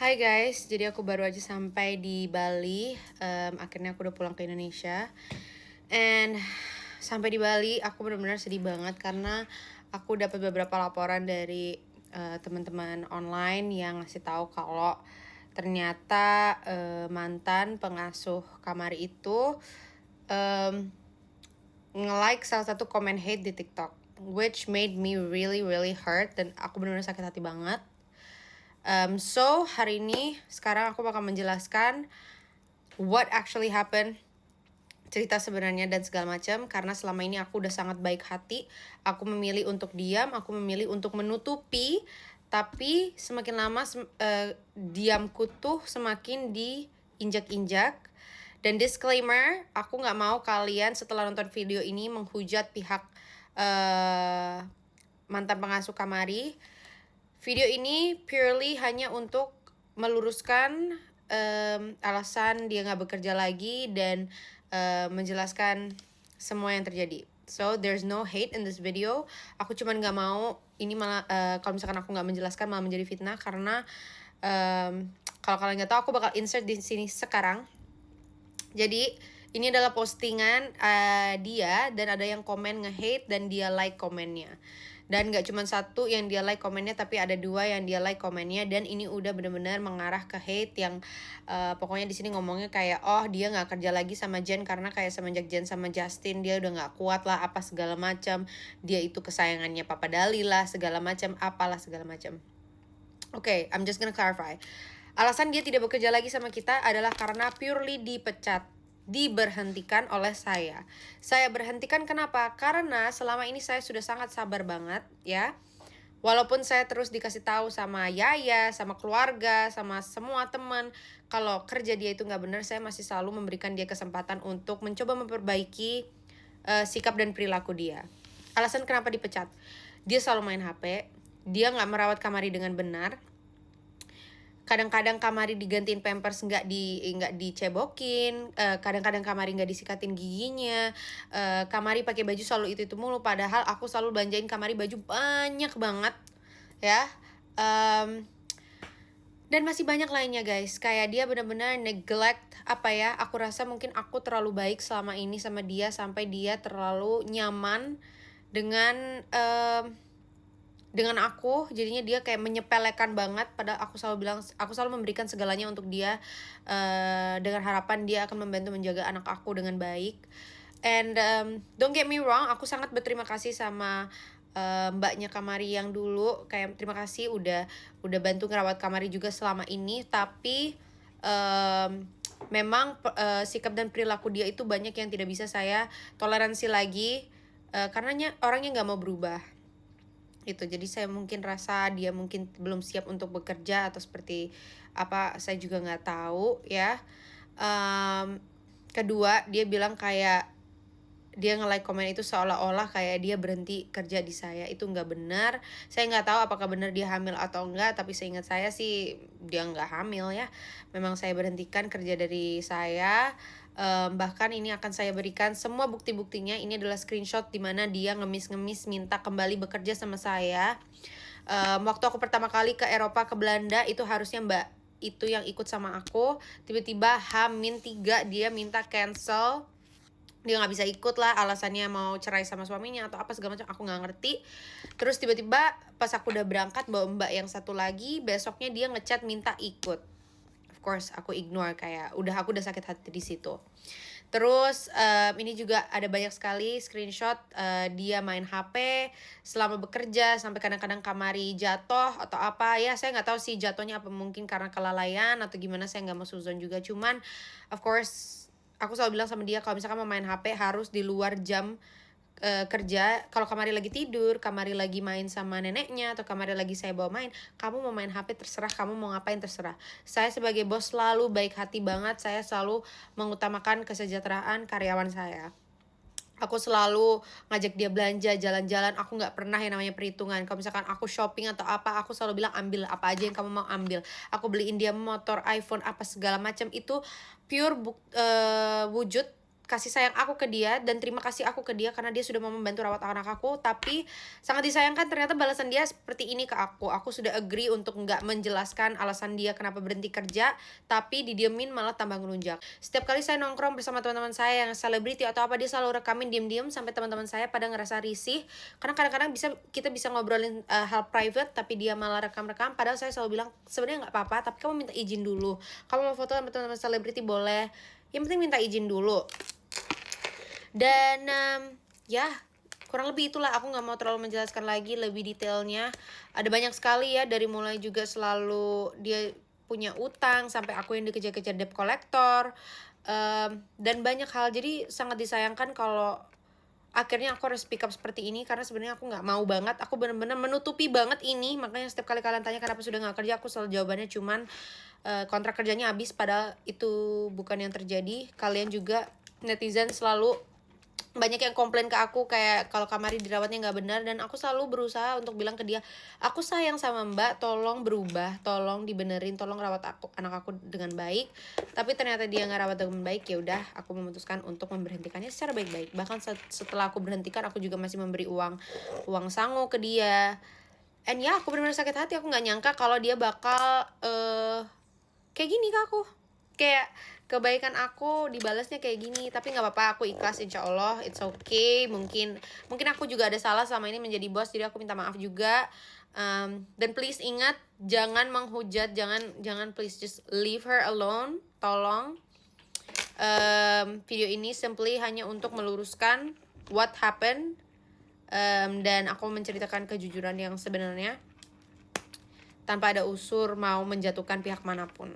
Hai guys, jadi aku baru aja sampai di Bali. Akhirnya aku udah pulang ke Indonesia. And sampai di Bali, aku benar-benar sedih banget karena aku dapat beberapa laporan dari teman-teman online yang ngasih tahu kalau ternyata mantan pengasuh kamar itu nge-like salah satu komen hate di TikTok, which made me really hurt dan aku benar-benar sakit hati banget. So hari ini sekarang aku bakal menjelaskan what actually happened, cerita sebenarnya dan segala macam. Karena selama ini aku udah sangat baik hati, aku memilih untuk diam, aku memilih untuk menutupi. Tapi semakin lama diamku tuh semakin diinjak-injak. Dan disclaimer, aku nggak mau kalian setelah nonton video ini menghujat pihak mantan pengasuh Kamari. Video ini purely hanya untuk meluruskan alasan dia nggak bekerja lagi dan menjelaskan semua yang terjadi. So there's no hate in this video. Aku cuman nggak mau ini malah kalau misalkan aku nggak menjelaskan malah menjadi fitnah karena kalau kalian nggak tahu aku bakal insert di sini sekarang. Jadi ini adalah postingan dia dan ada yang komen nge-hate dan dia like komennya. Dan gak cuma satu yang dia like komennya, tapi ada dua yang dia like komennya. Dan ini udah bener-bener mengarah ke hate yang pokoknya di sini ngomongnya kayak oh dia nggak kerja lagi sama Jen karena kayak semenjak Jen sama Justin dia udah nggak kuat lah apa segala macam. Dia itu kesayangannya Papa Dali lah segala macam, apalah segala macam. Oke, I'm just gonna clarify. Alasan dia tidak bekerja lagi sama kita adalah karena purely diberhentikan oleh saya. Saya berhentikan kenapa? Karena selama ini saya sudah sangat sabar banget ya. Walaupun saya terus dikasih tahu sama Yaya, sama keluarga, sama semua teman kalau kerja dia itu nggak benar, saya masih selalu memberikan dia kesempatan untuk mencoba memperbaiki sikap dan perilaku dia. Alasan kenapa dipecat? Dia selalu main HP, dia nggak merawat Kamari dengan benar. Kadang-kadang Kamari digantiin pampers nggak dicebokin, kadang-kadang Kamari nggak disikatin giginya, Kamari pakai baju selalu itu mulu, padahal aku selalu belanjain Kamari baju banyak banget ya. Dan masih banyak lainnya guys, kayak dia benar-benar neglect apa ya, aku rasa mungkin aku terlalu baik selama ini sama dia sampai dia terlalu nyaman dengan aku, jadinya dia kayak menyepelekan banget. Padahal aku selalu bilang, aku selalu memberikan segalanya untuk dia dengan harapan dia akan membantu menjaga anak aku dengan baik. And don't get me wrong, aku sangat berterima kasih sama mbaknya Kamari yang dulu, kayak terima kasih udah bantu ngerawat Kamari juga selama ini. Tapi memang sikap dan perilaku dia itu banyak yang tidak bisa saya toleransi lagi karena orangnya nggak mau berubah itu. Jadi saya mungkin rasa dia mungkin belum siap untuk bekerja atau seperti apa, saya juga nggak tahu ya. Kedua, dia bilang kayak dia nge-like komen itu seolah-olah kayak dia berhenti kerja di saya. Itu nggak benar. Saya nggak tahu apakah benar dia hamil atau enggak, tapi seingat saya sih dia nggak hamil ya. Memang saya berhentikan kerja dari saya. Bahkan ini akan saya berikan semua bukti-buktinya. Ini adalah screenshot dimana dia ngemis-ngemis minta kembali bekerja sama saya. Waktu aku pertama kali ke Eropa, ke Belanda, itu harusnya mbak itu yang ikut sama aku. Tiba-tiba H-3 dia minta cancel, dia nggak bisa ikut lah, alasannya mau cerai sama suaminya atau apa segala macam, aku nggak ngerti. Terus tiba-tiba pas aku udah berangkat bawa mbak yang satu lagi, besoknya dia ngechat minta ikut. Of course aku ignore, kayak aku udah sakit hati di situ. Terus ini juga ada banyak sekali screenshot dia main HP selama bekerja sampai kadang-kadang Kamari jatuh atau apa ya, saya nggak tahu sih jatuhnya apa, mungkin karena kelalaian atau gimana, saya nggak mau suzon juga. Cuman of course aku selalu bilang sama dia kalau misalkan mau main HP harus di luar jam kerja. Kalau Kamari lagi tidur, Kamari lagi main sama neneknya, atau Kamari lagi saya bawa main, kamu mau main HP terserah, kamu mau ngapain terserah. Saya sebagai bos selalu baik hati banget, saya selalu mengutamakan kesejahteraan karyawan saya. Aku selalu ngajak dia belanja, jalan-jalan. Aku nggak pernah yang namanya perhitungan. Kalau misalkan aku shopping atau apa, aku selalu bilang ambil apa aja yang kamu mau ambil. Aku beliin dia motor, iPhone, apa segala macam. Itu pure wujud kasih sayang aku ke dia dan terima kasih aku ke dia karena dia sudah mau membantu rawat anak aku. Tapi sangat disayangkan ternyata balasan dia seperti ini ke aku. Aku sudah agree untuk nggak menjelaskan alasan dia kenapa berhenti kerja, tapi didiemin malah tambah ngelunjak. Setiap kali saya nongkrong bersama teman-teman saya yang selebriti atau apa, dia selalu rekamin diem-diem sampai teman-teman saya pada ngerasa risih. Karena kadang-kadang kita bisa ngobrolin hal private, tapi dia malah rekam-rekam. Padahal saya selalu bilang sebenarnya nggak apa-apa, tapi kamu minta izin dulu. Kamu mau foto sama teman-teman selebriti boleh, yang penting minta izin dulu. Dan ya kurang lebih itulah, aku nggak mau terlalu menjelaskan lagi lebih detailnya. Ada banyak sekali ya, dari mulai juga selalu dia punya utang sampai aku yang dikejar-kejar debt collector, dan banyak hal. Jadi sangat disayangkan kalau akhirnya aku harus speak up seperti ini, karena sebenarnya aku nggak mau banget, aku benar-benar menutupi banget ini. Makanya setiap kali kalian tanya kenapa sudah nggak kerja, aku selalu jawabannya cuman kontrak kerjanya habis, padahal itu bukan yang terjadi. Kalian juga netizen selalu banyak yang komplain ke aku kayak kalau Kamari dirawatnya nggak benar, dan aku selalu berusaha untuk bilang ke dia, aku sayang sama Mbak, tolong berubah, tolong dibenerin, tolong rawat anak aku dengan baik. Tapi ternyata dia nggak rawat dengan baik. Ya udah, aku memutuskan untuk memberhentikannya secara baik-baik. Bahkan setelah aku berhentikan, aku juga masih memberi uang sangu ke dia. And ya, aku benar-benar sakit hati. Aku nggak nyangka kalau dia bakal kayak gini ke aku. Kayak kebaikan aku dibalasnya kayak gini. Tapi nggak apa-apa, aku ikhlas, insya Allah, it's okay. Mungkin aku juga ada salah selama ini menjadi bos, jadi aku minta maaf juga. Dan please ingat, jangan menghujat, jangan please, just leave her alone, tolong. Video ini simply hanya untuk meluruskan what happened, dan aku menceritakan kejujuran yang sebenarnya tanpa ada unsur mau menjatuhkan pihak manapun.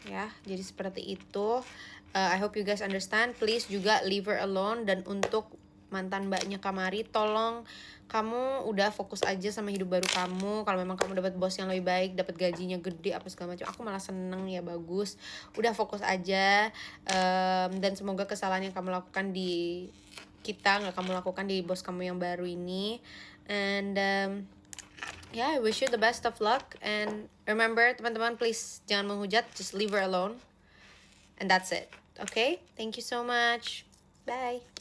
Ya, jadi seperti itu. I hope you guys understand. Please juga leave her alone. Dan untuk mantan mbaknya Kamari, tolong kamu udah fokus aja sama hidup baru kamu. Kalau memang kamu dapat bos yang lebih baik, dapat gajinya gede apa segala macam, aku malah seneng ya, bagus. Udah fokus aja. Dan semoga kesalahan yang kamu lakukan di kita nggak kamu lakukan di bos kamu yang baru ini. And yeah, I wish you the best of luck. And remember, teman-teman, please jangan menghujat. Just leave her alone. And that's it. Okay? Thank you so much. Bye.